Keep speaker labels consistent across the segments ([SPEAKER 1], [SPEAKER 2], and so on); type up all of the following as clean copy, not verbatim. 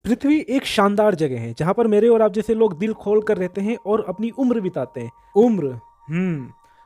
[SPEAKER 1] पृथ्वी एक शानदार जगह है जहां पर मेरे और आप जैसे लोग दिल खोल कर रहते हैं और अपनी उम्र बिताते हैं। उम्र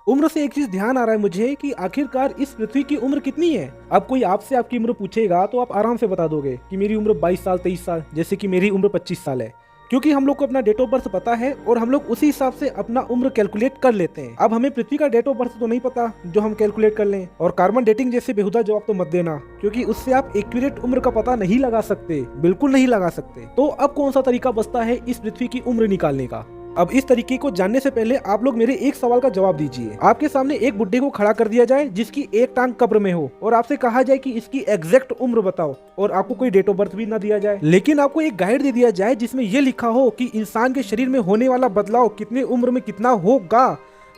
[SPEAKER 1] उम्र से एक चीज ध्यान आ रहा है मुझे कि आखिरकार इस पृथ्वी की उम्र कितनी है। अब कोई आपसे आपकी उम्र पूछेगा तो आप आराम से बता दोगे कि मेरी उम्र 22 साल 23 साल, जैसे कि मेरी उम्र 25 साल है, क्योंकि हम लोग को अपना डेट ऑफ बर्थ पता है और हम लोग उसी हिसाब से अपना उम्र कैलकुलेट कर लेते हैं। अब हमें पृथ्वी का डेट ऑफ बर्थ तो नहीं पता जो हम कैलकुलेट कर लें, और कार्बन डेटिंग जैसे बेहुदा जवाब तो मत देना, क्योंकि उससे आप एक्यूरेट उम्र का पता नहीं लगा सकते, बिल्कुल नहीं लगा सकते। तो अब कौन सा तरीका बचता है इस पृथ्वी की उम्र निकालने का। अब इस तरीके को जानने से पहले आप लोग मेरे एक सवाल का जवाब दीजिए। आपके सामने एक बुड्ढे को खड़ा कर दिया जाए जिसकी एक टांग कब्र में हो और आपसे कहा जाए कि इसकी एग्जैक्ट उम्र बताओ, और आपको कोई डेट ऑफ बर्थ भी ना दिया जाए, लेकिन आपको एक गाइड दे दिया जाए जिसमें यह लिखा हो कि इंसान के शरीर में होने वाला बदलाव कितने उम्र में कितना होगा,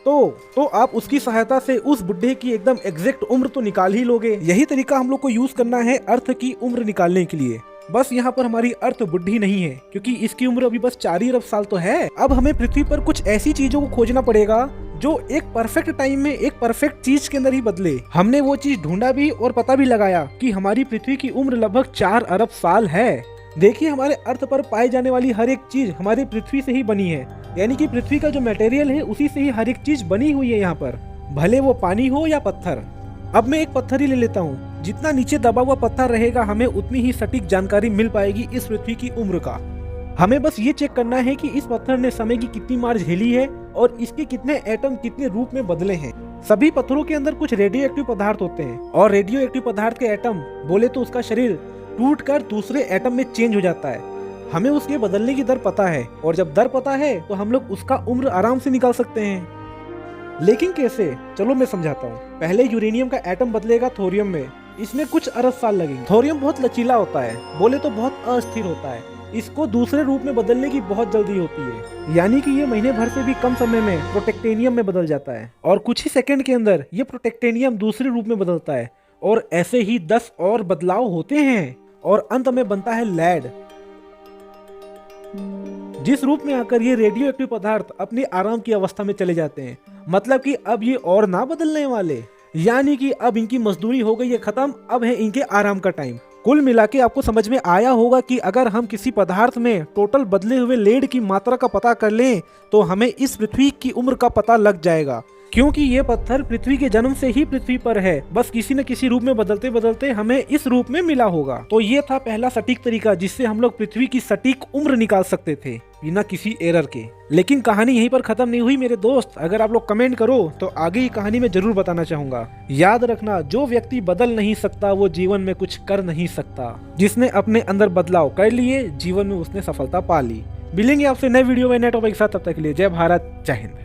[SPEAKER 1] तो आप उसकी सहायता से उस बुड्ढे की एकदम एग्जैक्ट उम्र तो निकाल ही लोगे। यही तरीका हम लोग को यूज करना है अर्थ की उम्र निकालने के लिए। बस यहाँ पर हमारी अर्थ बुढ़ी नहीं है, क्योंकि इसकी उम्र अभी बस 4 ही अरब साल तो है। अब हमें पृथ्वी पर कुछ ऐसी चीजों को खोजना पड़ेगा जो एक परफेक्ट टाइम में एक परफेक्ट चीज के अंदर ही बदले। हमने वो चीज ढूंढा भी और पता भी लगाया कि हमारी पृथ्वी की उम्र लगभग 4 अरब साल है। देखिए, हमारे अर्थ पर पाई जाने वाली हर एक चीज हमारी पृथ्वी से ही बनी है, यानी कि पृथ्वी का जो मटेरियल है उसी से ही हर एक चीज बनी हुई है यहाँ पर, भले वो पानी हो या पत्थर। अब मैं एक पत्थर ही ले लेता हूँ। जितना नीचे दबा हुआ पत्थर रहेगा हमें उतनी ही सटीक जानकारी मिल पाएगी इस पृथ्वी की उम्र का। हमें बस ये चेक करना है कि इस पत्थर ने समय की कितनी मार झेली है और इसके कितने एटम कितने रूप में बदले हैं। सभी पत्थरों के अंदर कुछ रेडियो एक्टिव पदार्थ होते हैं, और रेडियो एक्टिव पदार्थ के एटम बोले तो उसका शरीर टूट कर दूसरे एटम में चेंज हो जाता है। हमें उसके बदलने की दर पता है, और जब दर पता है तो हम लोग उसका उम्र आराम से निकाल सकते हैं। लेकिन कैसे, चलो मैं समझाता हूँ। पहले यूरेनियम का एटम बदलेगा थोरियम में, इसमें कुछ अरब साल लगेंगे। थोरियम बहुत लचीला होता है, बोले तो बहुत अस्थिर होता है, इसको दूसरे रूप में बदलने की बहुत जल्दी होती है, यानी कि ये महीने भर से भी कम समय में प्रोटेक्टेनियम में बदल जाता है, और कुछ ही सेकंड के अंदर ये प्रोटेक्टेनियम दूसरे रूप में बदलता है, और ऐसे ही 10 और बदलाव होते हैं, और अंत में बनता है लेड, जिस रूप में आकर ये रेडियो एक्टिव पदार्थ अपने आराम की अवस्था में चले जाते हैं। मतलब कि अब ये और ना बदलने वाले, यानी कि अब इनकी मजदूरी हो गई है खत्म, अब है इनके आराम का टाइम। कुल मिला के आपको समझ में आया होगा कि अगर हम किसी पदार्थ में टोटल बदले हुए लेड की मात्रा का पता कर लें तो हमें इस पृथ्वी की उम्र का पता लग जाएगा, क्योंकि ये पत्थर पृथ्वी के जन्म से ही पृथ्वी पर है, बस किसी न किसी रूप में बदलते बदलते हमें इस रूप में मिला होगा। तो ये था पहला सटीक तरीका जिससे हम लोग पृथ्वी की सटीक उम्र निकाल सकते थे बिना किसी एरर के। लेकिन कहानी यहीं पर खत्म नहीं हुई मेरे दोस्त। अगर आप लोग कमेंट करो तो आगे की कहानी में जरूर बताना चाहूंगा। याद रखना, जो व्यक्ति बदल नहीं सकता वो जीवन में कुछ कर नहीं सकता। जिसने अपने अंदर बदलाव कर लिए जीवन में उसने सफलता पा ली। मिलेंगे आपसे नए वीडियो में नए टॉपिक के साथ, तब तक के लिए जय भारत, जय हिंद।